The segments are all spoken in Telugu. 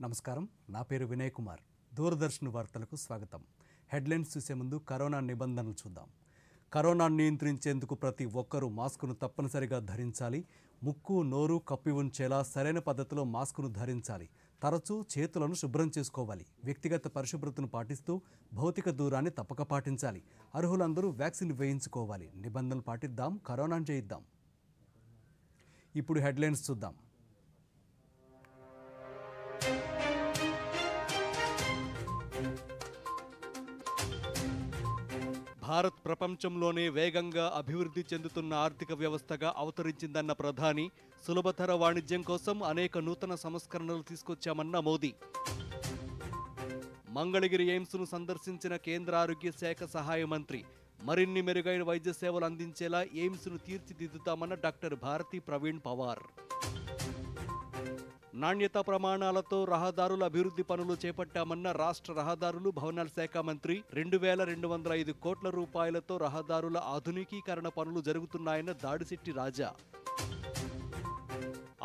నమస్కారం నా పేరు వినయ్ కుమార్ దూరదర్శన్ వార్తలకు స్వాగతం హెడ్లైన్స్ చూసే ముందు కరోనా నిబంధనలు చూద్దాం కరోనా నియంత్రించేందుకు ప్రతి ఒక్కరూ మాస్కును తప్పనిసరిగా ధరించాలి ముక్కు నోరు కప్పి ఉంచేలా సరైన పద్ధతిలో మాస్కును ధరించాలి తరచూ చేతులను శుభ్రం చేసుకోవాలి వ్యక్తిగత పరిశుభ్రతను పాటిస్తూ భౌతిక దూరాన్ని తప్పక పాటించాలి అర్హులందరూ వ్యాక్సిన్ వేయించుకోవాలి నిబంధనలు పాటిద్దాం కరోనాను జయిద్దాం ఇప్పుడు హెడ్లైన్స్ చూద్దాం భారత్ ప్రపంచంలోనే వేగంగా అభివృద్ధి చెందుతున్న ఆర్థిక వ్యవస్థగా అవతరించిందన్న ప్రధాని సులభతర వాణిజ్యం కోసం అనేక నూతన సంస్కరణలు తీసుకొచ్చామన్న మోదీ మంగళగిరి ఎయిమ్స్ను సందర్శించిన కేంద్ర ఆరోగ్య శాఖ సహాయ మంత్రి మరిన్ని మెరుగైన వైద్య సేవలు అందించేలా ఎయిమ్స్ను తీర్చిదిద్దుతామన్న డాక్టర్ భారతి ప్రవీణ్ పవార్ నాణ్యతా ప్రమాణాలతో రహదారుల అభివృద్ధి పనులు చేపట్టామన్న రాష్ట్ర రహదారులు భవనాల శాఖ మంత్రి 2205 కోట్ల రూపాయలతో రహదారుల ఆధునికీకరణ పనులు జరుగుతున్నాయన్న దాడిశెట్టి రాజా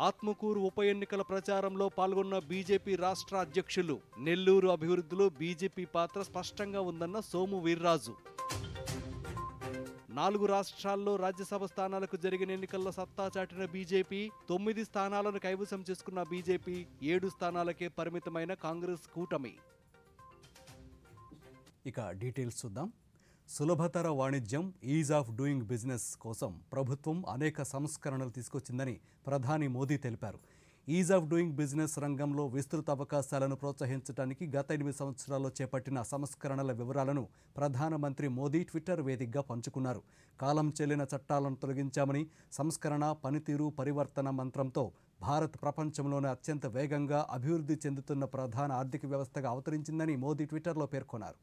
ఆత్మకూరు ఉప ఎన్నికల ప్రచారంలో పాల్గొన్న బీజేపీ రాష్ట్ర అధ్యక్షులు నెల్లూరు అభివృద్ధిలో బీజేపీ పాత్ర స్పష్టంగా ఉందన్న సోము వీర్రాజు 4 రాష్ట్రాల్లో రాజ్యసభ స్థానాలకు జరిగిన ఎన్నికల్లో సత్తా చాటిన బీజేపీ 9 స్థానాలను కైవసం చేసుకున్న బీజేపీ 7 స్థానాలకే పరిమితమైన కాంగ్రెస్ కూటమి ఇక డీటెయిల్స్ చూద్దాం సులభతర వాణిజ్యం ఈజ్ ఆఫ్ డూయింగ్ బిజినెస్ కోసం ప్రభుత్వం అనేక సంస్కరణలు తీసుకొచ్చిందని ప్రధాని మోదీ తెలిపారు ఈజ్ ఆఫ్ డూయింగ్ బిజినెస్ రంగంలో విస్తృత అవకాశాలను ప్రోత్సహించడానికి గత 8 సంవత్సరాల్లో చేపట్టిన సంస్కరణల వివరాలను ప్రధానమంత్రి మోదీ ట్విట్టర్ వేదికగా పంచుకున్నారు కాలం చెల్లిన చట్టాలను తొలగించామని సంస్కరణ పనితీరు పరివర్తన మంత్రంతో భారత్ ప్రపంచంలోనే అత్యంత వేగంగా అభివృద్ధి చెందుతున్న ప్రధాన ఆర్థిక వ్యవస్థగా అవతరించిందని మోదీ ట్విట్టర్లో పేర్కొన్నారు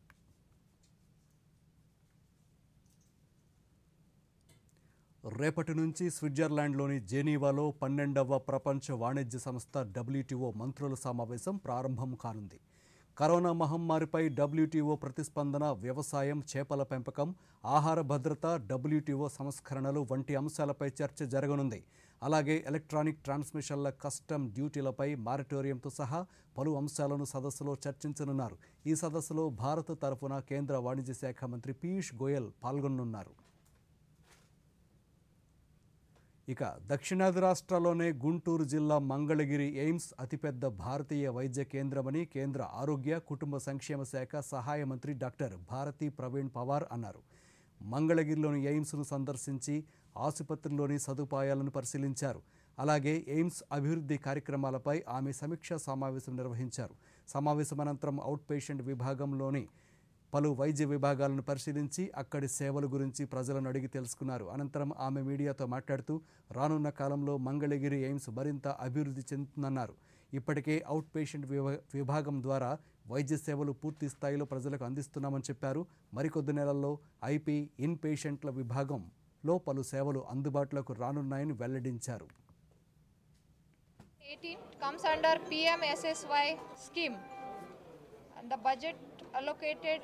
రేపటి నుంచి స్విట్జర్లాండ్లోని జెనీవాలో 12వ ప్రపంచ వాణిజ్య సంస్థ WTO మంత్రుల సమావేశం ప్రారంభం కానుంది కరోనా మహమ్మారిపై WTO ప్రతిస్పందన వ్యవసాయం చేపల పెంపకం ఆహార భద్రత WTO సంస్కరణలు వంటి అంశాలపై చర్చ జరగనుంది అలాగే ఎలక్ట్రానిక్ ట్రాన్స్మిషన్ల కస్టమ్ డ్యూటీలపై మారటోరియంతో సహా పలు అంశాలను సదస్సులో చర్చించనున్నారు ఈ సదస్సులో భారత్ తరఫున కేంద్ర వాణిజ్య శాఖ మంత్రి పీయూష్ గోయల్ పాల్గొనున్నారు ఇక దక్షిణాది రాష్ట్రాల్లోనే గుంటూరు జిల్లా మంగళగిరి ఎయిమ్స్ అతిపెద్ద భారతీయ వైద్య కేంద్రమని కేంద్ర ఆరోగ్య కుటుంబ సంక్షేమ శాఖ సహాయ మంత్రి డాక్టర్ భారతి ప్రవీణ్ పవార్ అన్నారు మంగళగిరిలోని ఎయిమ్స్ను సందర్శించి ఆసుపత్రిలోని సదుపాయాలను పరిశీలించారు అలాగే ఎయిమ్స్ అభివృద్ధి కార్యక్రమాలపై ఆమె సమీక్షా సమావేశం నిర్వహించారు సమావేశం అనంతరం అవుట్ పేషెంట్ విభాగంలోని పలు వైద్య విభాగాలను పరిశీలించి అక్కడి సేవల గురించి ప్రజలను అడిగి తెలుసుకున్నారు అనంతరం ఆమె మీడియాతో మాట్లాడుతూ రానున్న కాలంలో మంగళగిరి ఎయిమ్స్ మరింత అభివృద్ధి చెందుతుందన్నారు ఇప్పటికే అవుట్ పేషెంట్ విభాగం ద్వారా వైద్య సేవలు పూర్తి స్థాయిలో ప్రజలకు అందిస్తున్నామని చెప్పారు మరికొద్ది నెలల్లో ఐపీ ఇన్ పేషెంట్ల విభాగంలో పలు సేవలు అందుబాటులోకి రానున్నాయని వెల్లడించారు 18 comes under PMSSY scheme and the budget allocated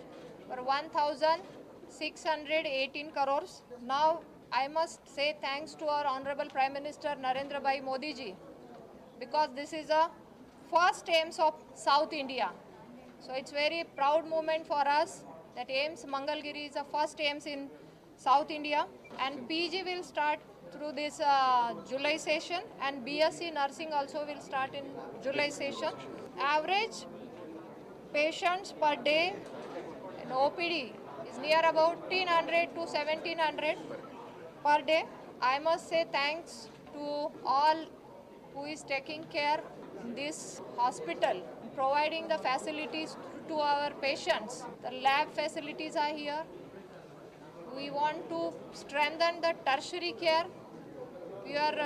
for 1,618 crores. Now I must say thanks to our Honorable Prime Minister Narendra Bhai Modi ji because this is a first AIIMS of South India. So it's very proud moment for us that AIIMS Mangalgiri is the first AIIMS in South India and PG will start through this July session and BSc Nursing also will start in July session. Average patients per day in OPD is near about 1,500 to 1,700 per day. I must say thanks to all who is taking care in this hospital, providing the facilities to our patients. The lab facilities are here. We want to strengthen the tertiary care. We are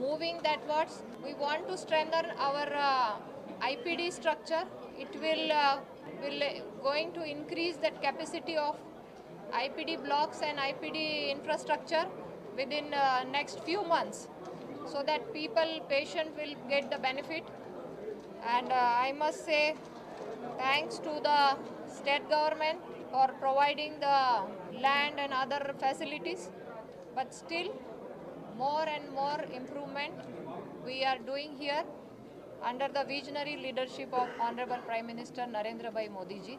moving that towards. We want to strengthen our IPD structure. It will going to increase that capacity of IPD blocks and IPD infrastructure within next few months so that patient will get the benefit and I must say thanks to the state government for providing the land and other facilities but still more and more improvement we are doing here under the visionary leadership of Honorable Prime Minister Narendra Bhai Modi ji.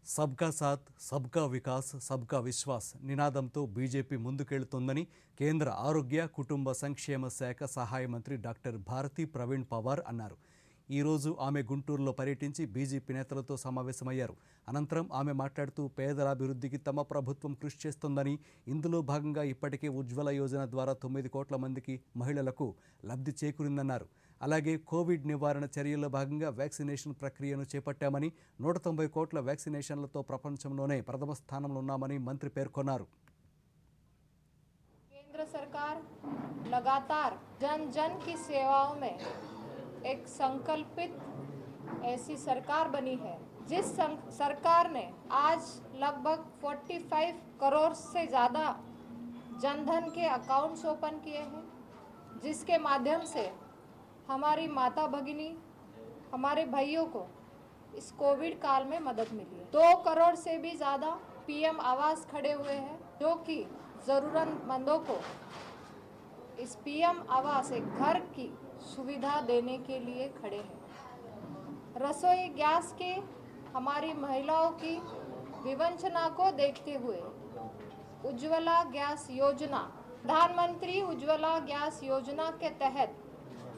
సబ్కా సాత్ సబ్కా వికాస్ సబ్కా విశ్వాస్ నినాదంతో బీజేపీ ముందుకెళ్తోందని కేంద్ర ఆరోగ్య కుటుంబ సంక్షేమ శాఖ సహాయ మంత్రి డాక్టర్ భారతి ప్రవీణ్ పవార్ అన్నారు. ఈరోజు ఆమె గుంటూరులో పర్యటించి బీజేపీ నేతలతో సమావేశమయ్యారు. అనంతరం ఆమె మాట్లాడుతూ పేదల అభివృద్ధికి తమ ప్రభుత్వం కృషి చేస్తోందని, ఇందులో భాగంగా ఇప్పటికే ఉజ్వల యోజన ద్వారా 9 కోట్ల మందికి మహిళలకు లబ్ధి చేకూరిందన్నారు. అలాగే కోవిడ్ నివారణ చర్యల్లో భాగంగా వ్యాక్సినేషన్ ప్రక్రియను చేపట్టామని, 190 కోట్ల వ్యాక్సినేషన్లతో ప్రపంచంలోనే ప్రథమ స్థానంలో ఉన్నామని మంత్రి పేర్కొన్నారు. केंद्र सरकार लगातार जन जन की सेवाओं में एक संकल्पित ऐसी सरकार बनी है जिस सरकार ने आज लगभग 45 करोड़ से ज़्यादा जनधन के अकाउंट्स ओपन किए हैं, जिसके माध्यम से हमारी माता भगिनी, हमारे भाइयों को इस कोविड काल में मदद मिली है. 2 करोड़ से भी ज़्यादा पीएम आवास खड़े हुए हैं, जो कि ज़रूरतमंदों को इस पीएम आवास एक घर की सुविधा देने के लिए खड़े हैं. रसोई गैस के हमारी महिलाओं की विवंचना को देखते हुए उज्ज्वला गैस योजना, प्रधानमंत्री उज्ज्वला गैस योजना के तहत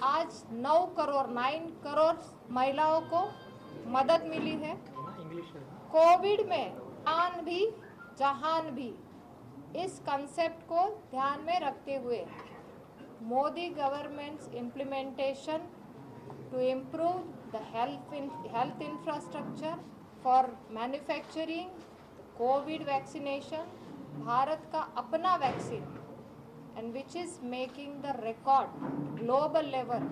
आज 9 करोड़ महिलाओं को मदद मिली है. कोविड में आन भी जहान भी इस कंसेप्ट को ध्यान में रखते हुए Modi government's implementation to improve the health infrastructure for manufacturing COVID vaccination, Bharat का अपना vaccine and which is making the record global level,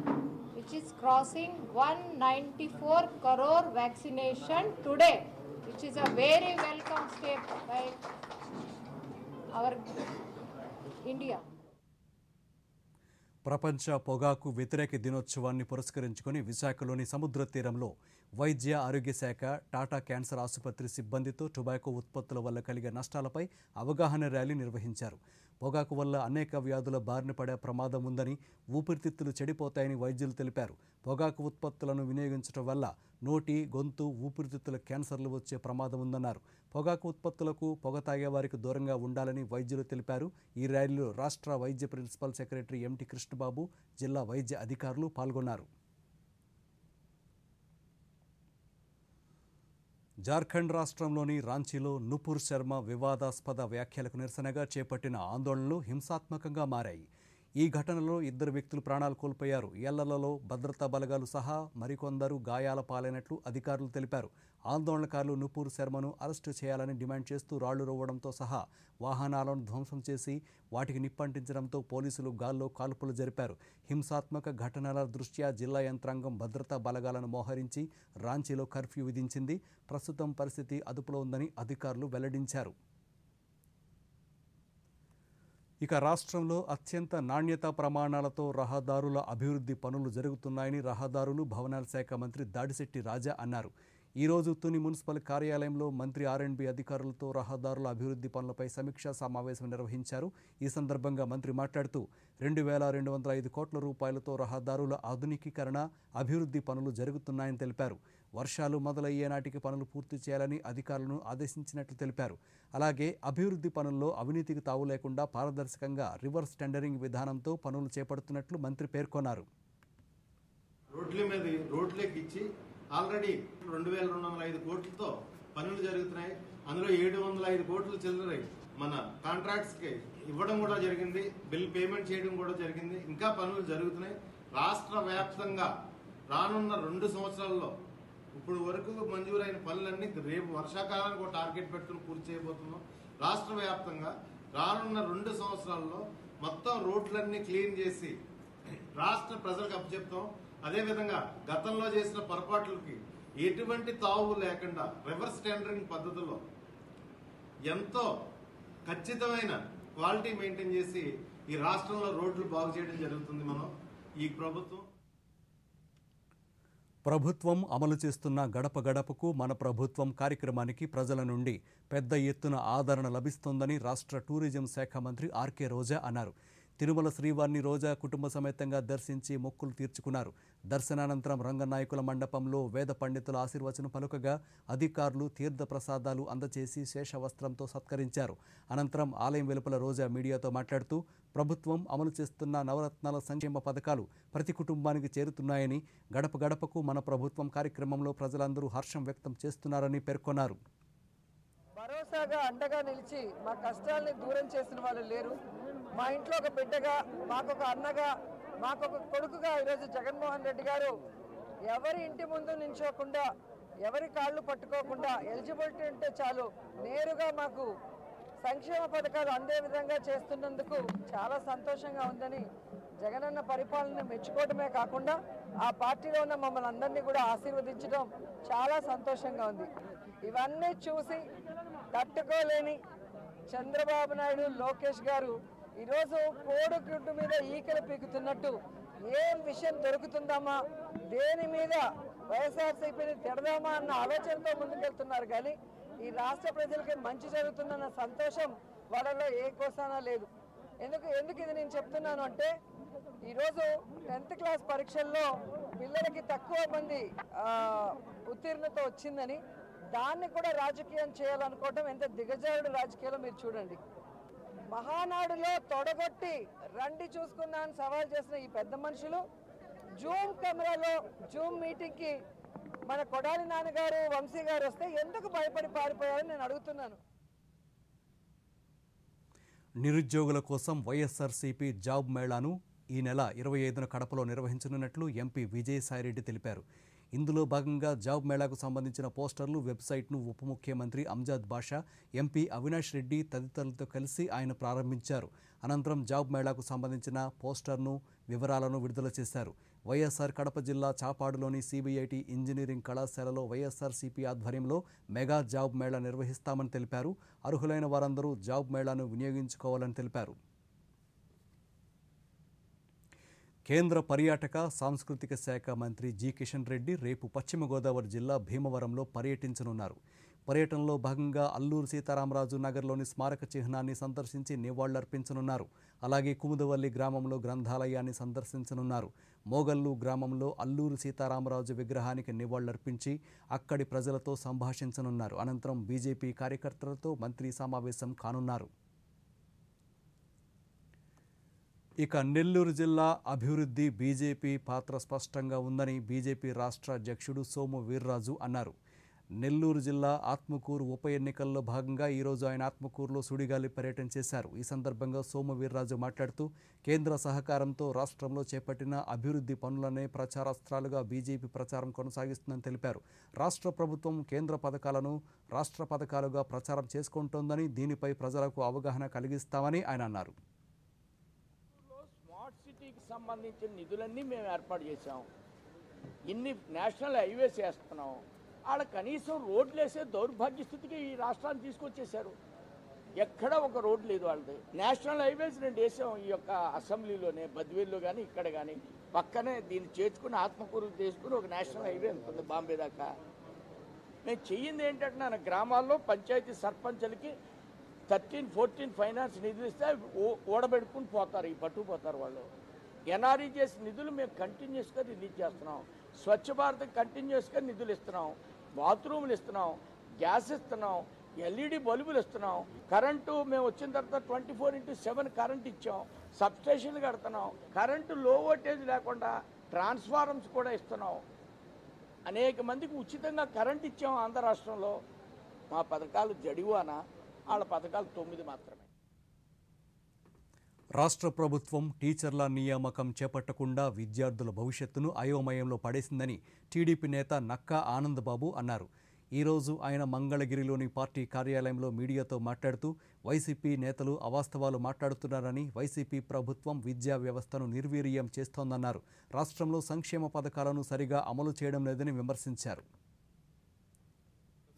which is crossing 194 crore vaccination today, which is a very welcome step by our India. ప్రపంచ పొగాకు వ్యతిరేక దినోత్సవాన్ని పురస్కరించుకొని విశాఖలోని సముద్ర తీరంలో వైద్య ఆరోగ్య శాఖ, టాటా క్యాన్సర్ ఆసుపత్రి సిబ్బందితో టొబాకో ఉత్పత్తుల వల్ల కలిగే నష్టాలపై అవగాహన ర్యాలీ నిర్వహించారు. పొగాకు వల్ల అనేక వ్యాధుల బారిన పడే ప్రమాదం ఉందని, ఊపిరితిత్తులు చెడిపోతాయని వైద్యులు తెలిపారు. పొగాకు ఉత్పత్తులను వినియోగించడం వల్ల నోటి, గొంతు, ఊపిరితిత్తుల క్యాన్సర్లు వచ్చే ప్రమాదం ఉందన్నారు. పొగాకు ఉత్పత్తులకు, పొగ తాగేవారికి దూరంగా ఉండాలని వైద్యులు తెలిపారు. ఈ ర్యాలీలో రాష్ట్ర వైద్య ప్రిన్సిపల్ సెక్రటరీ ఎంటి కృష్ణబాబు, జిల్లా వైద్య అధికారులు పాల్గొన్నారు. జార్ఖండ్ రాష్ట్రంలోని రాంచీలో నుపూర్ శర్మ వివాదాస్పద వ్యాఖ్యలకు నిరసనగా చేపట్టిన ఆందోళనలు హింసాత్మకంగా మారాయి. ఈ ఘటనలో 2 వ్యక్తులు ప్రాణాలు కోల్పోయారు. ఏళ్లలో భద్రతా బలగాలు సహా మరికొందరు గాయాల పాలైనట్లు అధికారులు తెలిపారు. ఆందోళనకారులు నుపూర్ శర్మను అరెస్టు చేయాలని డిమాండ్ చేస్తూ రాళ్లు రువ్వడంతో సహా వాహనాలను ధ్వంసం చేసి వాటికి నిప్పంటించడంతో పోలీసులు గాల్లో కాల్పులు జరిపారు. హింసాత్మక ఘటనల దృష్ట్యా జిల్లా యంత్రాంగం భద్రతా బలగాలను మోహరించి రాంచీలో కర్ఫ్యూ విధించింది. ప్రస్తుతం పరిస్థితి అదుపులో ఉందని అధికారులు వెల్లడించారు. ఇక రాష్ట్రంలో అత్యంత నాణ్యతా ప్రమాణాలతో రహదారుల అభివృద్ధి పనులు జరుగుతున్నాయని రహదారులు, భవనాల శాఖ మంత్రి దాడిశెట్టి రాజా అన్నారు. ఈరోజు తుని మున్సిపల్ కార్యాలయంలో మంత్రి R&B అధికారులతో రహదారుల అభివృద్ధి పనులపై సమీక్షా సమావేశం నిర్వహించారు. ఈ సందర్భంగా మంత్రి మాట్లాడుతూ 2,205 కోట్ల రూపాయలతో రహదారుల ఆధునికీకరణ, అభివృద్ధి పనులు జరుగుతున్నాయని తెలిపారు. వర్షాలు మొదలయ్యే నాటికి పనులు పూర్తి చేయాలని అధికారులను ఆదేశించినట్లు తెలిపారు. అలాగే అభివృద్ధి పనుల్లో అవినీతికి తావు లేకుండా పారదర్శకంగా రివర్స్ టెండరింగ్ విధానంతో పనులు చేపడుతున్నట్లు మంత్రి పేర్కొన్నారు. రోడ్లకి ఇచ్చి ఆల్రెడీ 2,205 కోట్లతో పనులు జరుగుతున్నాయి. అందులో 705 కోట్లు చిల్లర మన కాంట్రాక్ట్స్కి ఇవ్వడం కూడా జరిగింది, బిల్ పేమెంట్ చేయడం కూడా జరిగింది. ఇంకా పనులు జరుగుతున్నాయి. రాష్ట్ర వ్యాప్తంగా రానున్న 2 సంవత్సరాల్లో ఇప్పుడు వరకు మంజూరైన పనులన్నీ రేపు వర్షాకాలానికి ఒక టార్గెట్ పెట్టుకుని పూర్తి చేయబోతున్నాం. రాష్ట్ర వ్యాప్తంగా రానున్న 2 సంవత్సరాల్లో మొత్తం రోడ్లన్నీ క్లీన్ చేసి రాష్ట్ర ప్రజలకు అప్పచెప్తాం. అదేవిధంగా గతంలో చేసిన పొరపాట్లకి ఎటువంటి తావు లేకుండా రివర్స్ టెండరింగ్ పద్ధతిలో ఎంతో ఖచ్చితమైన క్వాలిటీ మెయింటైన్ చేసి ఈ రాష్ట్రంలో రోడ్లు బాగు చేయడం జరుగుతుంది. ఈ ప్రభుత్వం అమలు చేస్తున్న గడప గడపకు మన ప్రభుత్వం కార్యక్రమానికి ప్రజల నుండి పెద్ద ఎత్తున ఆదరణ లభిస్తోందని రాష్ట్ర టూరిజం శాఖ మంత్రి ఆర్కే రోజా అన్నారు. తిరుమల శ్రీవారిని రోజా కుటుంబ సమేతంగా దర్శించి మొక్కులు తీర్చుకున్నారు. దర్శనానంతరం రంగనాయకుల మండపంలో వేద పండితుల ఆశీర్వచనం పలుకగా అధికారులు తీర్థ ప్రసాదాలు అందచేసి శేషవస్త్రంతో సత్కరించారు. అనంతరం ఆలయం వెలుపల రోజా మీడియాతో మాట్లాడుతూ ప్రభుత్వం అమలు చేస్తున్న నవరత్నాల సంక్షేమ పథకాలు ప్రతి కుటుంబానికి చేరుతున్నాయని, గడప గడపకు మన ప్రభుత్వం కార్యక్రమంలో ప్రజలందరూ హర్షం వ్యక్తం చేస్తున్నారని పేర్కొన్నారు. భరోసాగా అండగా నిలిచి మా కష్టాలని దూరం చేసిన వాళ్ళు లేరు. మా ఇంట్లో ఒక బిడ్డగా, మాకొక అన్నగా, మాకొక కొడుకుగా ఈరోజు జగన్మోహన్ రెడ్డి గారు ఎవరి ఇంటి ముందు నించోకుండా, ఎవరి కాళ్ళు పట్టుకోకుండా ఎలిజిబిలిటీ ఉంటే చాలు నేరుగా మాకు సంక్షేమ పథకాలు అందే విధంగా చేస్తున్నందుకు చాలా సంతోషంగా ఉందని, జగనన్న పరిపాలన మెచ్చుకోవడమే కాకుండా ఆ పార్టీలో ఉన్న మమ్మల్ని అందరినీ కూడా ఆశీర్వదించడం చాలా సంతోషంగా ఉంది. ఇవన్నీ చూసి తట్టుకోలేని చంద్రబాబు నాయుడు, లోకేష్ గారు ఈరోజు కోడిగుడ్డు మీద ఈకలు పీకుతున్నట్టు ఏం విషయం దొరుకుతుందామా, దేని మీద వైఎస్ఆర్సీపీని తిడదామా అన్న ఆలోచనతో ముందుకెళ్తున్నారు. కానీ ఈ రాష్ట్ర ప్రజలకి మంచి జరుగుతుందన్న సంతోషం వాళ్ళలో ఏ కోసానా లేదు. ఎందుకు ఇది నేను చెప్తున్నాను అంటే, ఈరోజు 10th క్లాస్ పరీక్షల్లో పిల్లలకి తక్కువ మంది ఉత్తీర్ణత వచ్చిందని, దాన్ని కూడా రాజకీయం చేయాలనుకోవడం ఎంత దిగజారుడు రాజకీయాలు మీరు చూడండి. మహానాడులో తొడగొట్టి రండి చూసుకున్నాను సవాల్ చేసిన ఈ పెద్ద మనుషులు జూమ్ కెమెరాలో జూమ్ మీటింగ్కి మన కొడాలి నాన్నగారు, వంశీ గారు వస్తే ఎందుకు భయపడి పారిపోయారని నేను అడుగుతున్నాను. నిరుద్యోగుల కోసం వైఎస్ఆర్సీపీ జాబ్ మేళాను ఈ నెల 25న కడపలో నిర్వహించనున్నట్లు ఎంపీ విజయసాయిరెడ్డి తెలిపారు. ఇందులో భాగంగా జాబ్ మేళాకు సంబంధించిన పోస్టర్లు, వెబ్సైట్ను ఉప ముఖ్యమంత్రి అంజాద్ బాషా, ఎంపీ అవినాష్ రెడ్డి తదితరులతో కలిసి ఆయన ప్రారంభించారు. అనంతరం జాబ్ మేళాకు సంబంధించిన పోస్టర్ను, వివరాలను విడుదల చేశారు. వైఎస్ఆర్ కడప జిల్లా చాపాడులోని సిబిఐటి ఇంజనీరింగ్ కళాశాలలో వైఎస్ఆర్సీపీ ఆధ్వర్యంలో మెగా జాబ్ మేళా నిర్వహిస్తామని తెలిపారు. అర్హులైన వారందరూ జాబ్ మేళాను వినియోగించుకోవాలని తెలిపారు. కేంద్ర పర్యాటక సాంస్కృతిక శాఖ మంత్రి జి కిషన్ రెడ్డి రేపు పశ్చిమ గోదావరి జిల్లా భీమవరంలో పర్యటించనున్నారు. పర్యటనలో భాగంగా అల్లూరు సీతారామరాజు నగర్లోని స్మారక చిహ్నాన్ని సందర్శించి నివాళులర్పించనున్నారు. అలాగే కుముదవల్లి గ్రామంలో గ్రంథాలయాన్ని సందర్శించనున్నారు. మోగల్లు గ్రామంలో అల్లూరు సీతారామరాజు విగ్రహానికి నివాళులర్పించి అక్కడి ప్రజలతో సంభాషించనున్నారు. అనంతరం బీజేపీ కార్యకర్తలతో మంత్రి సమావేశం కానున్నారు. ఇక నెల్లూరు జిల్లా అభివృద్ధి బీజేపీ పాత్ర స్పష్టంగా ఉందని బీజేపీ రాష్ట్ర అధ్యక్షుడు సోము వీర్రాజు అన్నారు. నెల్లూరు జిల్లా ఆత్మకూరు ఉప ఎన్నికల్లో భాగంగా ఈరోజు ఆయన ఆత్మకూరులో సుడిగాలి పర్యటన చేశారు. ఈ సందర్భంగా సోము వీర్రాజు మాట్లాడుతూ కేంద్ర సహకారంతో రాష్ట్రంలో చేపట్టిన అభివృద్ధి పనులనే ప్రచారాస్త్రాలుగా బీజేపీ ప్రచారం కొనసాగిస్తుందని తెలిపారు. రాష్ట్ర ప్రభుత్వం కేంద్ర పథకాలను రాష్ట్ర పథకాలుగా ప్రచారం చేసుకుంటోందని, దీనిపై ప్రజలకు అవగాహన కలిగిస్తామని ఆయన అన్నారు. సంబంధించిన నిధులన్నీ మేము ఏర్పాటు చేసాం. ఇన్ని నేషనల్ హైవేస్ వేస్తున్నాం. ఆడ కనీసం రోడ్లు వేసే దౌర్భాగ్య స్థితికి ఈ రాష్ట్రాన్ని తీసుకొచ్చేశారు. ఎక్కడ ఒక రోడ్ లేదు వాళ్ళది. నేషనల్ హైవేస్ 2 వేసాం ఈ యొక్క అసెంబ్లీలోనే, బద్వేల్లో కానీ ఇక్కడ కానీ. పక్కనే దీన్ని చేర్చుకుని ఆత్మకూరు చేసుకుని ఒక నేషనల్ హైవే ఉంటుంది బాంబే దాకా. మేము చెయ్యింది ఏంటంటే, నా గ్రామాల్లో పంచాయతీ సర్పంచులకి 13-14 ఫైనాన్స్ నిధులు ఇస్తే ఓడబెట్టుకుని పోతారు, ఈ పట్టుకుపోతారు వాళ్ళు. ఎన్ఆర్ఈజీఎస్ నిధులు మేము కంటిన్యూస్గా రిలీజ్ చేస్తున్నాం. స్వచ్ఛ భారత్ కంటిన్యూస్గా నిధులు ఇస్తున్నాం. బాత్రూములు ఇస్తున్నాం, గ్యాస్ ఇస్తున్నాం, ఎల్ఈడి బల్బులు ఇస్తున్నాం. కరెంటు మేము వచ్చిన తర్వాత 24/7 కరెంట్ ఇచ్చాం. సబ్స్టేషన్లు కడుతున్నాం. కరెంటు లో వోల్టేజ్ లేకుండా ట్రాన్స్ఫార్మర్స్ కూడా ఇస్తున్నాం. అనేక మందికి ఉచితంగా కరెంట్ ఇచ్చాం ఆంధ్ర రాష్ట్రంలో. మా పథకాలు జడివానా, వాళ్ళ పథకాలు 9 మాత్రమే. రాష్ట్ర ప్రభుత్వం టీచర్ల నియామకం చేపట్టకుండా విద్యార్థుల భవిష్యత్తును అయోమయంలో పడేసిందని టీడీపీ నేత నక్కా ఆనందబాబు అన్నారు. ఈరోజు ఆయన మంగళగిరిలోని పార్టీ కార్యాలయంలో మీడియాతో మాట్లాడుతూ వైసీపీ నేతలు అవాస్తవాలు మాట్లాడుతున్నారని, వైసీపీ ప్రభుత్వం విద్యా వ్యవస్థను నిర్వీర్యం చేస్తోందన్నారు. రాష్ట్రంలో సంక్షేమ పథకాలను సరిగా అమలు చేయడం లేదని విమర్శించారు.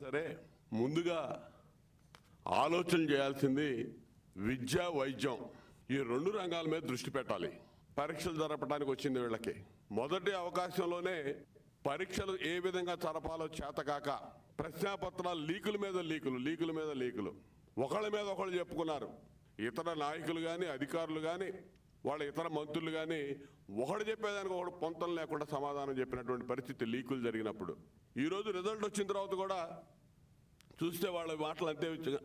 సరే, ముందుగా ఆలోచన చేయాల్సింది విద్య, వైద్యం ఈ 2 రంగాల మీద దృష్టి పెట్టాలి. పరీక్షలు జరపడానికి వచ్చింది వీళ్ళకి. మొదటి అవకాశంలోనే పరీక్షలు ఏ విధంగా జరపాలో చేతకాక ప్రశ్నాపత్రాలు లీకుల మీద లీకులు ఒకళ్ళ మీద ఒకళ్ళు చెప్పుకున్నారు. ఇతర నాయకులు కానీ అధికారులు కానీ వాళ్ళ ఇతర మంత్రులు కానీ ఒకడు చెప్పేదానికి ఒకడు పొంతం లేకుండా సమాధానం చెప్పినటువంటి పరిస్థితి లీకులు జరిగినప్పుడు. ఈరోజు రిజల్ట్ వచ్చిన తర్వాత కూడా చూస్తే వాళ్ళ మాటలు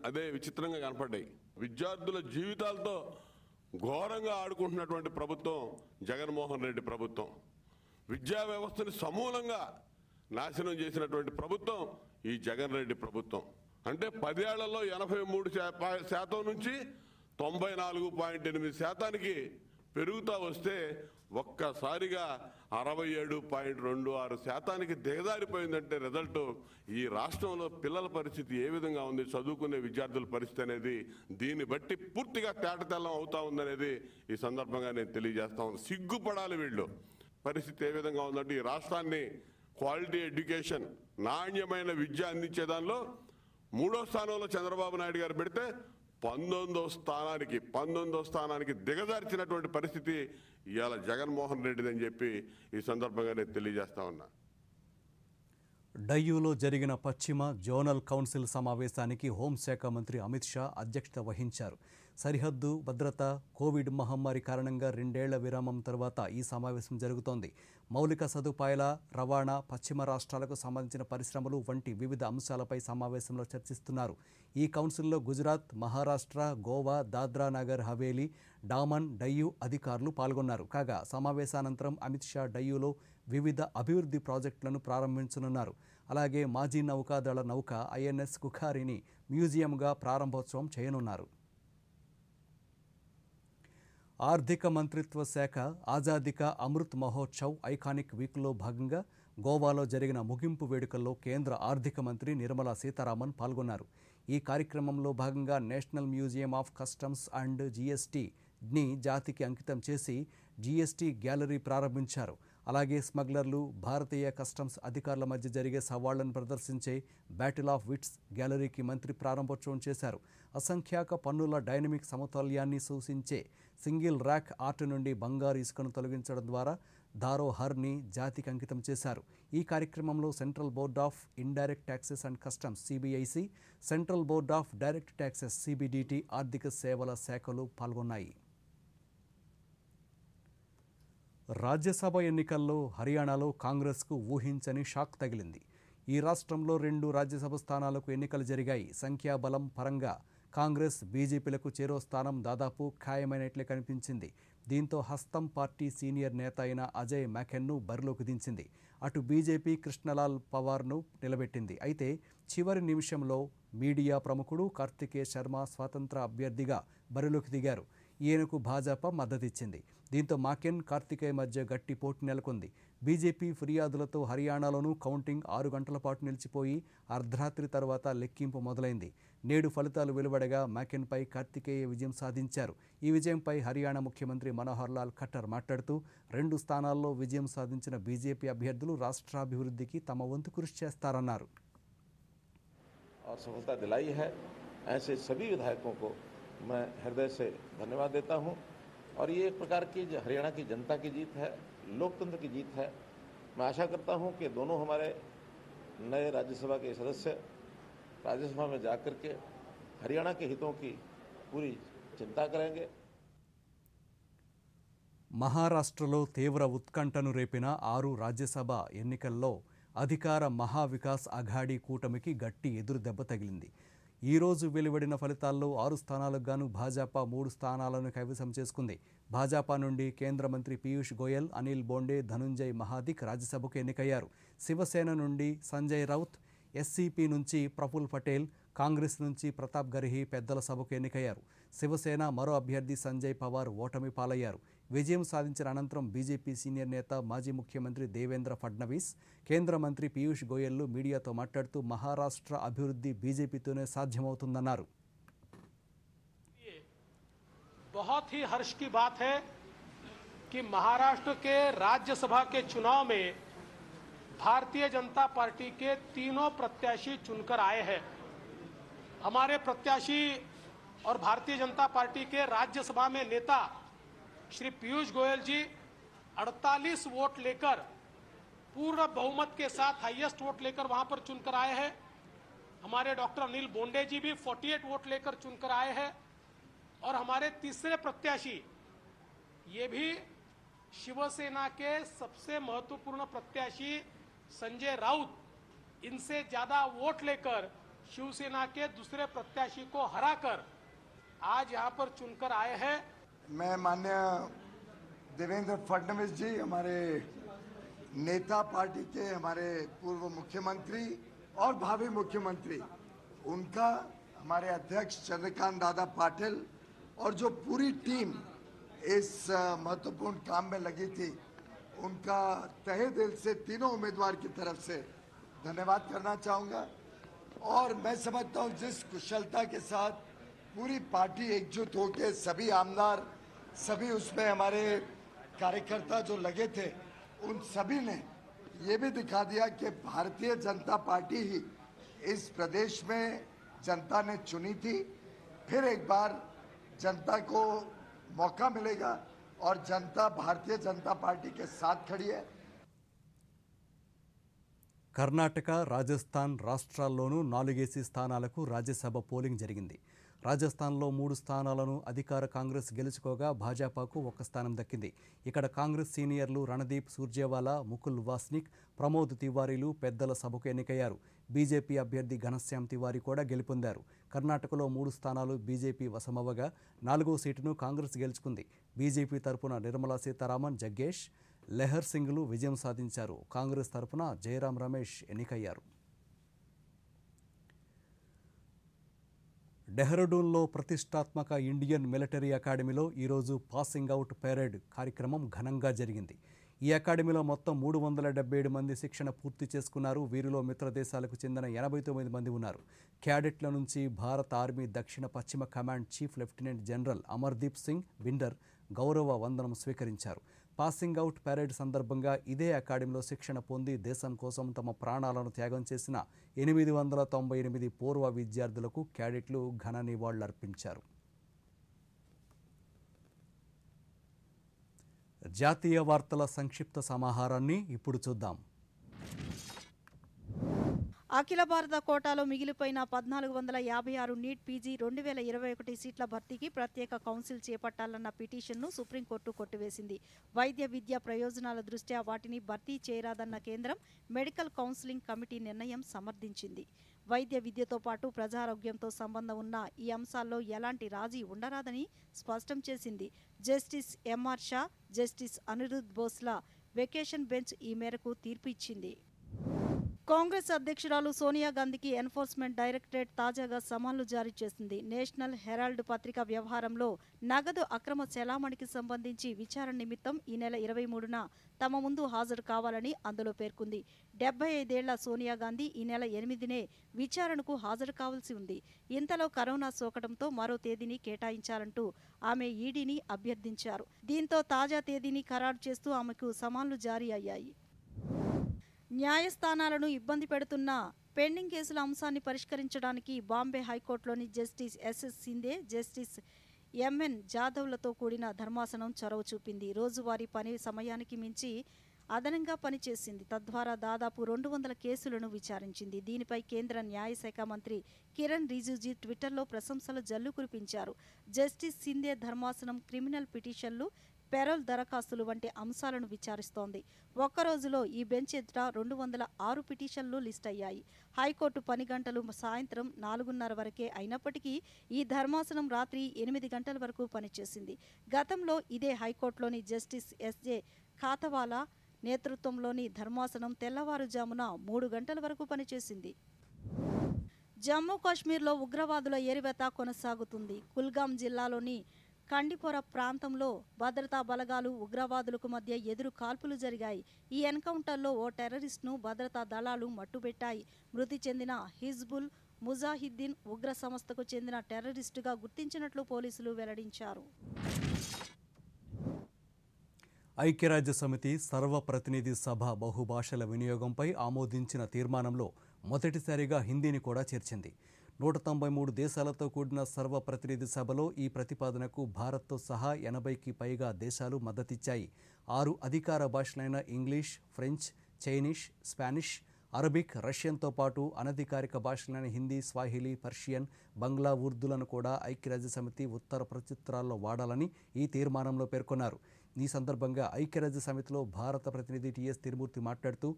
అదే విచిత్రంగా కనపడ్డాయి. విద్యార్థుల జీవితాలతో ఘోరంగా ఆడుకుంటున్నటువంటి ప్రభుత్వం జగన్మోహన్ రెడ్డి ప్రభుత్వం. విద్యా వ్యవస్థని సమూలంగా నాశనం చేసినటువంటి ప్రభుత్వం ఈ జగన్ రెడ్డి ప్రభుత్వం. అంటే 10 ఏళ్లలో 83% నుంచి 94.8% పెరుగుతా వస్తే ఒక్కసారిగా 67.26% దిగజారిపోయిందంటే రిజల్ట్ ఈ రాష్ట్రంలో పిల్లల పరిస్థితి ఏ విధంగా ఉంది, చదువుకునే విద్యార్థుల పరిస్థితి అనేది దీన్ని బట్టి పూర్తిగా తేటతెల్లం అవుతా ఉందనేది ఈ సందర్భంగా నేను తెలియజేస్తా ఉన్నాను. సిగ్గుపడాలి వీళ్ళు. పరిస్థితి ఏ విధంగా ఉందంటే ఈ రాష్ట్రాన్ని క్వాలిటీ ఎడ్యుకేషన్, నాణ్యమైన విద్య అందించే దానిలో 3వ స్థానంలో చంద్రబాబు నాయుడు గారు పెడితే 19వ స్థానానికి దిగజార్చినటువంటి పరిస్థితి ఇవాళ జగన్మోహన్ రెడ్డిదని చెప్పి ఈ సందర్భంగా నేను తెలియజేస్తా ఉన్నా. డయ్యూలో జరిగిన పశ్చిమ జోనల్ కౌన్సిల్ సమావేశానికి హోంశాఖ మంత్రి అమిత్ షా అధ్యక్షత వహించారు. సరిహద్దు భద్రత, కోవిడ్ మహమ్మారి కారణంగా 2 ఏళ్ల విరామం తర్వాత ఈ సమావేశం జరుగుతోంది. మౌలిక సదుపాయాల, రవాణా, పశ్చిమ రాష్ట్రాలకు సంబంధించిన పరిశ్రమలు వంటి వివిధ అంశాలపై సమావేశంలో చర్చిస్తున్నారు. ఈ కౌన్సిల్లో గుజరాత్, మహారాష్ట్ర, గోవా, దాద్రా నగర్ హవేలీ, డామన్, డయ్యూ అధికారులు పాల్గొన్నారు. కాగా సమావేశానంతరం అమిత్ షా డయ్యూలో వివిధ అభివృద్ధి ప్రాజెక్టులను ప్రారంభించనున్నారు. అలాగే మాజీ నౌకాదళ నౌక ఐఎన్ఎస్ కుఖారిని మ్యూజియంగా ప్రారంభోత్సవం చేయనున్నారు. ఆర్థిక మంత్రిత్వ శాఖ ఆజాదీ కా అమృత్ మహోత్సవ్ ఐకానిక్ వీక్లో భాగంగా గోవాలో జరిగిన ముగింపు వేడుకల్లో కేంద్ర ఆర్థిక మంత్రి నిర్మలా సీతారామన్ పాల్గొన్నారు. ఈ కార్యక్రమంలో భాగంగా national museum of customs and జీఎస్టీని జాతికి అంకితం చేసి జీఎస్టీ గ్యాలరీ ప్రారంభించారు. అలాగే స్మగ్లర్లు, భారతీయ కస్టమ్స్ అధికారుల మధ్య జరిగే సవాళ్లను ప్రదర్శించే బ్యాటిల్ ఆఫ్ విట్స్ గ్యాలరీకి మంత్రి ప్రారంభోత్సవం చేశారు. అసంఖ్యాక పన్నుల డైనమిక్ సమతుల్యాన్ని సూచించే సింగిల్ ర్యాక్ ఆర్ట్ నుండి బంగారు ఇసుకను తొలగించడం ద్వారా ధారోహర్ని జాతికి అంకితం చేశారు. ఈ కార్యక్రమంలో central board of indirect taxes and customs CBIC, central board of direct taxes CBDT, ఆర్థిక సేవల శాఖలు పాల్గొన్నాయి. రాజ్యసభ ఎన్నికల్లో హర్యానాలో కాంగ్రెస్కు ఊహించని షాక్ తగిలింది. ఈ రాష్ట్రంలో 2 రాజ్యసభ స్థానాలకు ఎన్నికలు జరిగాయి. సంఖ్యాబలం పరంగా కాంగ్రెస్, బీజేపీలకు చేరో స్థానం దాదాపు ఖాయమైనట్లే కనిపించింది. దీంతో హస్తం పార్టీ సీనియర్ నేత అయిన అజయ్ మాకెన్ను బరిలోకి దించింది. అటు బీజేపీ కృష్ణలాల్ పవార్ను నిలబెట్టింది. అయితే చివరి నిమిషంలో మీడియా ప్రముఖుడు కార్తికేయ శర్మ స్వతంత్ర అభ్యర్థిగా బరిలోకి దిగారు. ఈయనకు భాజపా మద్దతిచ్చింది. దీంతో మాకెన్, కార్తికేయ మధ్య గట్టి పోటీ నెలకొంది. బీజేపీ ఫిర్యాదులతో హర్యానాలోనూ కౌంటింగ్ 6 గంటల పాటు నిలిచిపోయి అర్ధరాత్రి తర్వాత లెక్కింపు మొదలైంది. నేడు ఫలితాలు వెలువడగా మాకెన్పై కార్తికేయ విజయం సాధించారు. ఈ విజయంపై హర్యానా ముఖ్యమంత్రి మనోహర్ లాల్ ఖట్టర్ మాట్లాడుతూ 2 స్థానాల్లో విజయం సాధించిన బీజేపీ అభ్యర్థులు రాష్ట్రాభివృద్ధికి తమ వంతు కృషి చేస్తారన్నారు. और सफलता दिलाई है, ऐसे सभी विधायकों को मैं हृदय से धन्यवाद देता हूं। और ये एक प्रकार की हरियाणा की जनता की जीत है, लोकतंत्र की जीत है। मैं आशा करता हूं कि दोनों हमारे नए राज्यसभा के सदस्य राज्यसभा में जाकर के हरियाणा के हितों की पूरी चिंता करेंगे। మహారాష్ట్రలో తీవ్ర ఉత్కంఠను రేపిన 6 రాజ్యసభ ఎన్నికల్లో అధికార మహావికాస్ అఘాడీ కూటమికి గట్టి ఎదురు దెబ్బ తగిలింది. ఈరోజు వెలువడిన ఫలితాల్లో 6 స్థానాలకు గాను భాజపా 3 స్థానాలను కైవసం చేసుకుంది. భాజపా నుండి కేంద్ర మంత్రి పీయూష్ గోయల్, అనిల్ బోండే, ధనుంజయ్ మహాదిక్ రాజ్యసభకు ఎన్నికయ్యారు. శివసేన నుండి సంజయ్ రౌత్, ఎస్సీపీ నుంచి ప్రఫుల్ పటేల్, కాంగ్రెస్ నుంచి ప్రతాప్ గర్హి పెద్దల సభకు ఎన్నికయ్యారు. శివసేన మరో అభ్యర్థి సంజయ్ పవార్ ఓటమి పాలయ్యారు. విజయం సాధించిన అనంతరం బీజేపీ సీనియర్ నేత, మాజీ ముఖ్యమంత్రి దేవేంద్ర ఫడ్నవీస్, కేంద్ర మంత్రి పీయూష్ గోయల్లు మీడియాతో మాట్లాడుతూ మహారాష్ట్ర అభివృద్ధి బీజేపీతోనే సాధ్యమవుతుందన్నారు. बहुत ही हर्ष की बात है कि महाराष्ट्र के राज्यसभा के चुनाव में भारतीय जनता पार्टी के तीनों प्रत्याशी चुनकर आए हैं। हमारे प्रत्याशी और भारतीय जनता पार्टी के राज्यसभा में नेता श्री पीयूष गोयल जी 48 वोट लेकर पूर्ण बहुमत के साथ हाईएस्ट वोट लेकर वहां पर चुनकर आए हैं। हमारे डॉक्टर अनिल बोंडे जी भी 48 वोट लेकर चुनकर आए हैं। और हमारे तीसरे प्रत्याशी ये भी शिवसेना के सबसे महत्वपूर्ण प्रत्याशी संजय राउत इनसे ज्यादा वोट लेकर शिवसेना के दूसरे प्रत्याशी को हराकर आज यहाँ पर चुनकर आए हैं। मैं माननीय देवेंद्र फडणवीस जी, हमारे नेता पार्टी के, हमारे पूर्व मुख्यमंत्री और भावी मुख्यमंत्री, उनका, हमारे अध्यक्ष चंद्रकांत दादा पाटिल और जो पूरी टीम इस महत्वपूर्ण काम में लगी थी, उनका तहे दिल से तीनों उम्मीदवार की तरफ से धन्यवाद करना चाहूँगा। और मैं समझता हूँ जिस कुशलता के साथ पूरी पार्टी एकजुट होकर, सभी आमदार, सभी उसमें हमारे कार्यकर्ता जो लगे थे, उन सभी ने ये भी दिखा दिया कि भारतीय जनता पार्टी ही इस प्रदेश में जनता ने चुनी थी। फिर एक बार जनता को मौका मिलेगा और जनता भारतीय जनता पार्टी के साथ खड़ी है। కర్ణాటక, రాజస్థాన్ రాష్ట్రాల్లోనూ 4 స్థానాలకు రాజ్యసభ పోలింగ్ జరిగింది. రాజస్థాన్లో 3 స్థానాలను అధికార కాంగ్రెస్ గెలుచుకోగా భాజపాకు 1 స్థానం దక్కింది. ఇక్కడ కాంగ్రెస్ సీనియర్లు రణదీప్ సూర్జేవాలా, ముకుల్ వాస్నిక్, ప్రమోద్ తివారీలు పెద్దల సభకు ఎన్నికయ్యారు. బీజేపీ అభ్యర్థి ఘనశ్యామ్ తివారీ కూడా గెలుపొందారు. కర్ణాటకలో 3 స్థానాలు బీజేపీ వశమవ్వగా 4వ సీటును కాంగ్రెస్ గెలుచుకుంది. బీజేపీ తరపున నిర్మలా సీతారామన్, జగ్గేష్ లెహర్ సింగ్లు విజయం సాధించారు. కాంగ్రెస్ తరపున జయరాం రమేష్ ఎన్నికయ్యారు. డెహ్రాడూన్లో ప్రతిష్టాత్మక ఇండియన్ మిలిటరీ అకాడమీలో ఈరోజు పాసింగ్ అవుట్ పెరేడ్ కార్యక్రమం ఘనంగా జరిగింది. ఈ అకాడమీలో మొత్తం 377 మంది శిక్షణ పూర్తి చేసుకున్నారు. వీరిలో మిత్ర దేశాలకు చెందిన 89 మంది ఉన్నారు. క్యాడెట్ల నుంచి భారత ఆర్మీ దక్షిణ పశ్చిమ command chief lieutenant general Amardeep Singh Bhinder గౌరవ వందనం స్వీకరించారు. పాసింగ్ అవుట్ పెరేడ్ సందర్భంగా ఇదే అకాడమీలో శిక్షణ పొంది దేశం కోసం తమ ప్రాణాలను త్యాగం చేసిన 898 పూర్వ విద్యార్థులకు క్యాడెట్లు ఘన నివాళులర్పించారు. జాతీయ వార్తల సంక్షిప్త సమాహారాన్ని ఇప్పుడు చూద్దాం. అఖిల భారత కోటాలో మిగిలిపోయిన 1456 నీట్ పీజీ 2021 సీట్ల భర్తీకి ప్రత్యేక కౌన్సిల్ చేపట్టాలన్న పిటిషన్ను సుప్రీంకోర్టు కొట్టివేసింది. వైద్య విద్య ప్రయోజనాల దృష్ట్యా వాటిని భర్తీ చేయరాదన్న కేంద్రం మెడికల్ కౌన్సిలింగ్ కమిటీ నిర్ణయం సమర్థించింది. వైద్య విద్యతో పాటు ప్రజారోగ్యంతో సంబంధం ఉన్న ఈ అంశాల్లో ఎలాంటి రాజీ ఉండరాదని స్పష్టం చేసింది. Justice MR Shah, justice Anirudh బోస్ల వెకేషన్ బెంచ్ ఈ మేరకు తీర్పు ఇచ్చింది. కాంగ్రెస్ అధ్యక్షురాలు సోనియా గాంధీకి ఎన్ఫోర్స్మెంట్ డైరెక్టరేట్ తాజాగా సమన్లు జారీ చేసింది. నేషనల్ హెరాల్డ్ పత్రిక వ్యవహారంలో నగదు అక్రమ చెలామణికి సంబంధించి విచారణ నిమిత్తం ఈ నెల 23న తమ ముందు హాజరు కావాలని అందులో పేర్కొంది. 75 ఏళ్ల సోనియా గాంధీ ఈ నెల 8నే విచారణకు హాజరు కావాల్సి ఉంది. ఇంతలో కరోనా సోకడంతో మరో తేదీని కేటాయించాలంటూ ఆమె ఈడీని అభ్యర్థించారు. దీంతో తాజా తేదీని ఖరారు చేస్తూ ఆమెకు సమన్లు జారీ అయ్యాయి. న్యాయస్థానాలను ఇబ్బంది పెడుతున్న పెండింగ్ కేసుల అంశాన్ని పరిష్కరించడానికి బాంబే హైకోర్టులోని justice SS Shinde, justice MN జాదవ్లతో కూడిన ధర్మాసనం చొరవ చూపింది. రోజువారీ పని సమయానికి మించి అదనంగా పనిచేసింది. తద్వారా దాదాపు 200 కేసులను విచారించింది. దీనిపై కేంద్ర న్యాయశాఖ మంత్రి కిరణ్ రిజిజు ట్విట్టర్లో ప్రశంసల జల్లు కురిపించారు. జస్టిస్ సిందే ధర్మాసనం క్రిమినల్ పిటిషన్లు, పెరోల్ దరఖాస్తులు వంటి అంశాలను విచారిస్తోంది. ఒక్కరోజులో ఈ బెంచ్ ఎదుట 206 పిటిషన్లు లిస్ట్ అయ్యాయి. హైకోర్టు పని గంటలు సాయంత్రం 4:30 వరకే అయినప్పటికీ ఈ ధర్మాసనం రాత్రి 8 గంటల వరకు పనిచేసింది. గతంలో ఇదే హైకోర్టులోని జస్టిస్ ఎస్జే ఖాతవాలా నేతృత్వంలోని ధర్మాసనం తెల్లవారుజామున 3 గంటల వరకు పనిచేసింది. జమ్మూ కాశ్మీర్లో ఉగ్రవాదుల ఏరివేత కొనసాగుతుంది. కుల్గాం జిల్లాలోని కండిపోర ప్రాంతంలో భద్రతా బలగాలు, ఉగ్రవాదులకు మధ్య ఎదురు కాల్పులు జరిగాయి. ఈ ఎన్కౌంటర్లో ఓ టెర్రరిస్ట్ను భద్రతా దళాలు మట్టుబెట్టాయి. మృతి చెందిన హిజ్బుల్ ముజాహిద్దీన్ ఉగ్ర సంస్థకు చెందిన టెర్రరిస్టుగా గుర్తించినట్లు పోలీసులు వెల్లడించారు. ఐక్యరాజ్య సమితి సర్వప్రతినిధి సభ బహుభాషల వినియోగంపై ఆమోదించిన తీర్మానంలో మొదటిసారిగా హిందీని కూడా చేర్చింది. 193 దేశాలతో కూడిన సర్వప్రతినిధి సభలో ఈ ప్రతిపాదనకు భారత్తో సహా 80కి పైగా దేశాలు మద్దతిచ్చాయి. 6 అధికార భాషలైన ఇంగ్లీష్, ఫ్రెంచ్, చైనీష్, స్పానిష్, అరబిక్, రష్యన్తో పాటు అనధికారిక భాషలైన హిందీ, స్వాహిలీ, పర్షియన్, బంగ్లా, ఉర్దూలను కూడా ఐక్యరాజ్యసమితి ఉత్తర ప్రత్యుత్తరాల్లో వాడాలని ఈ తీర్మానంలో పేర్కొన్నారు. ఈ సందర్భంగా ఐక్యరాజ్యసమితిలో భారత ప్రతినిధి టిఎస్ తిరుమూర్తి మాట్లాడుతూ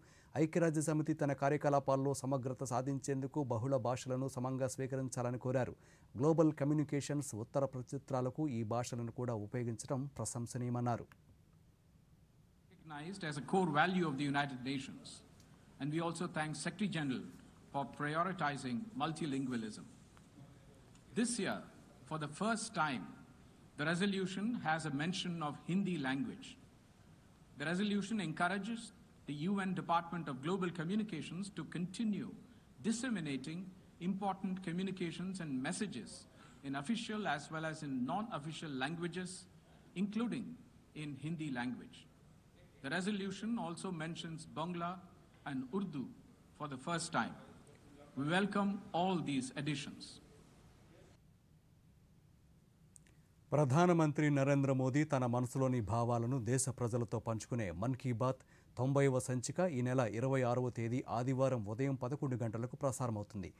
ఐక్యరాజ్యసమితి తన కార్యకలాపాల్లో సమగ్రత సాధించేందుకు బహుళ భాషలను సమంగా స్వీకరించాలని కోరారు. గ్లోబల్ కమ్యూనికేషన్స్ ఉత్తర ప్రత్యుత్తరాలకు ఈ భాషలను కూడా ఉపయోగించడం ప్రశంసనీయమన్నారు. Recognized as a core value of the United Nations, and we also thank Secretary General for prioritizing multilingualism. This year, for the first time, the resolution has a mention of Hindi language. The resolution encourages the UN Department of Global Communications to continue disseminating important communications and messages in official as well as in non-official languages, including in Hindi language. The resolution also mentions Bangla and Urdu for the first time. We welcome all these additions. ప్రధానమంత్రి నరేంద్ర మోదీ తన మనసులోని భావాలను దేశ ప్రజలతో పంచుకునే మన్ కీ బాత్ 90వ సంచిక ఈ నెల 26వ తేదీ ఆదివారం ఉదయం 11 గంటలకు ప్రసారమవుతుంది.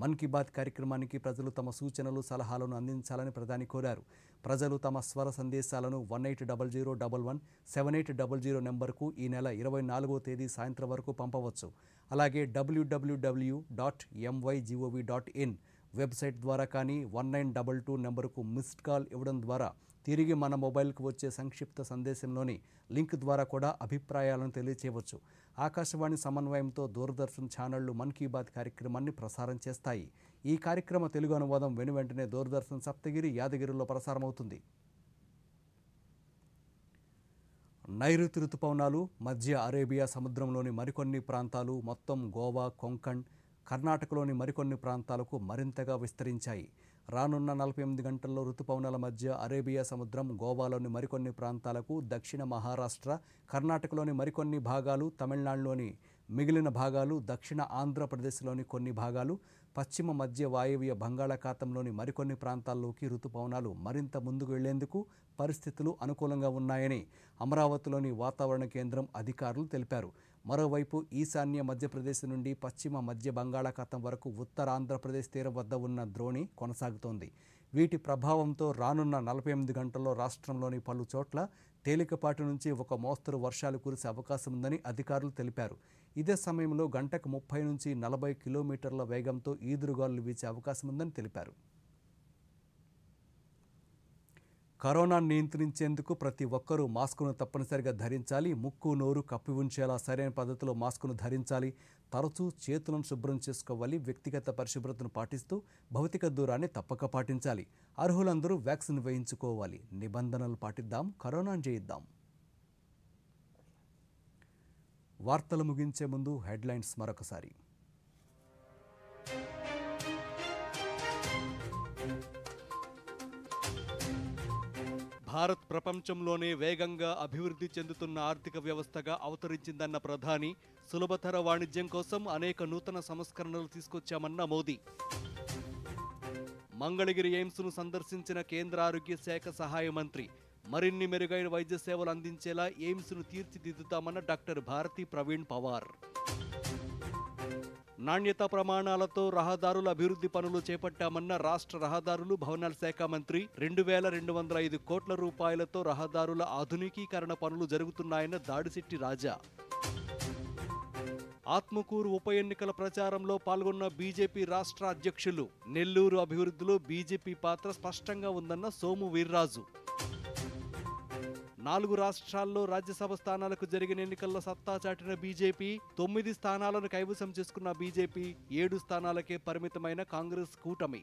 మన్ కీ బాత్ కార్యక్రమానికి ప్రజలు తమ సూచనలు, సలహాలను అందించాలని ప్రధాని కోరారు. ప్రజలు తమ స్వర సందేశాలను 1800117800 నెంబర్కు ఈ నెల 24వ తేదీ సాయంత్రం వరకు పంపవచ్చు. అలాగే www.mygov.in వెబ్సైట్ ద్వారా కానీ 1922 నెంబరుకు మిస్డ్ కాల్ ఇవ్వడం ద్వారా తిరిగి మన మొబైల్కు వచ్చే సంక్షిప్త సందేశంలోని లింక్ ద్వారా కూడా అభిప్రాయాలను తెలియచేయవచ్చు. ఆకాశవాణి సమన్వయంతో దూరదర్శన్ ఛానళ్లు మన్ కీ బాత్ కార్యక్రమాన్ని ప్రసారం చేస్తాయి. ఈ కార్యక్రమ తెలుగు అనువాదం వెనువెంటనే దూరదర్శన్ సప్తగిరి, యాదగిరిలో ప్రసారమవుతుంది. నైరుతి రుతుపవనాలు మధ్య అరేబియా సముద్రంలోని మరికొన్ని ప్రాంతాలు, మొత్తం గోవా, కొంకణ్, కర్ణాటకలోని మరికొన్ని ప్రాంతాలకు మరింతగా విస్తరించాయి. రానున్న 48 గంటల్లో రుతుపవనాల మధ్య అరేబియా సముద్రం, గోవాలోని మరికొన్ని ప్రాంతాలకు, దక్షిణ మహారాష్ట్ర, కర్ణాటకలోని మరికొన్ని భాగాలు, తమిళనాడులోని మిగిలిన భాగాలు, దక్షిణ ఆంధ్రప్రదేశ్లోని కొన్ని భాగాలు, పశ్చిమ మధ్య వాయువ్య బంగాళాఖాతంలోని మరికొన్ని ప్రాంతాల్లోకి రుతుపవనాలు మరింత ముందుకు వెళ్లేందుకు పరిస్థితులు అనుకూలంగా ఉన్నాయని అమరావతిలోని వాతావరణ కేంద్రం అధికారులు తెలిపారు. మరోవైపు ఈశాన్య మధ్యప్రదేశ్ నుండి పశ్చిమ మధ్య బంగాళాఖాతం వరకు ఉత్తర ఆంధ్రప్రదేశ్ తీరం వద్ద ఉన్న ద్రోణి కొనసాగుతోంది. వీటి ప్రభావంతో రానున్న 48 గంటల్లో రాష్ట్రంలోని పలు చోట్ల తేలికపాటి నుంచి ఒక మోస్తరు వర్షాలు కురిసే అవకాశం ఉందని అధికారులు తెలిపారు. ఇదే సమయంలో గంటకు 30 నుంచి 40 కిలోమీటర్ల వేగంతో ఈదురుగాలులు వీచే అవకాశం ఉందని తెలిపారు. కరోనాను నియంత్రించేందుకు ప్రతి ఒక్కరూ మాస్కును తప్పనిసరిగా ధరించాలి. ముక్కు, నోరు కప్పి ఉంచేలా సరైన పద్ధతిలో మాస్కును ధరించాలి. తరచూ చేతులను శుభ్రం చేసుకోవాలి. వ్యక్తిగత పరిశుభ్రతను పాటిస్తూ భౌతిక దూరాన్ని తప్పక పాటించాలి. అర్హులందరూ వ్యాక్సిన్ వేయించుకోవాలి. నిబంధనలు పాటిద్దాం, కరోనాను జయిద్దాం. వార్తలు ముగించే ముందు హెడ్లైన్స్ మరొకసారి. భారత్ ప్రపంచంలోనే వేగంగా అభివృద్ధి చెందుతున్న ఆర్థిక వ్యవస్థగా అవతరించిందన్న ప్రధాని. సులభతర వాణిజ్యం కోసం అనేక నూతన సంస్కరణలు తీసుకొచ్చామన్న మోదీ. మంగళగిరి ఎయిమ్స్ను సందర్శించిన కేంద్ర ఆరోగ్య శాఖ సహాయ మంత్రి. మరిన్ని మెరుగైన వైద్య సేవలు అందించేలా ఎయిమ్స్ను తీర్చిదిద్దుతామన్న డాక్టర్ భారతి ప్రవీణ్ పవార్. నాణ్యతా ప్రమాణాలతో రహదారుల అభివృద్ధి పనులు చేపట్టామన్న రాష్ట్ర రహదారులు, భవనాల శాఖ మంత్రి. 2205 కోట్ల రూపాయలతో రహదారుల ఆధునికీకరణ పనులు జరుగుతున్నాయన్న దాడిశెట్టి రాజా. ఆత్మకూరు ఉప ఎన్నికల ప్రచారంలో పాల్గొన్న బీజేపీ రాష్ట్ర అధ్యక్షులు. నెల్లూరు అభివృద్ధిలో బీజేపీ పాత్ర స్పష్టంగా ఉందన్న సోము వీర్రాజు. 4 రాష్ట్రాల్లో రాజ్యసభ స్థానాలకు జరిగిన ఎన్నికల్లో సత్తా చాటిన బీజేపీ. 9 స్థానాలను కైవసం చేసుకున్న బీజేపీ 7 స్థానాలకే పరిమితమైన కాంగ్రెస్ కూటమి.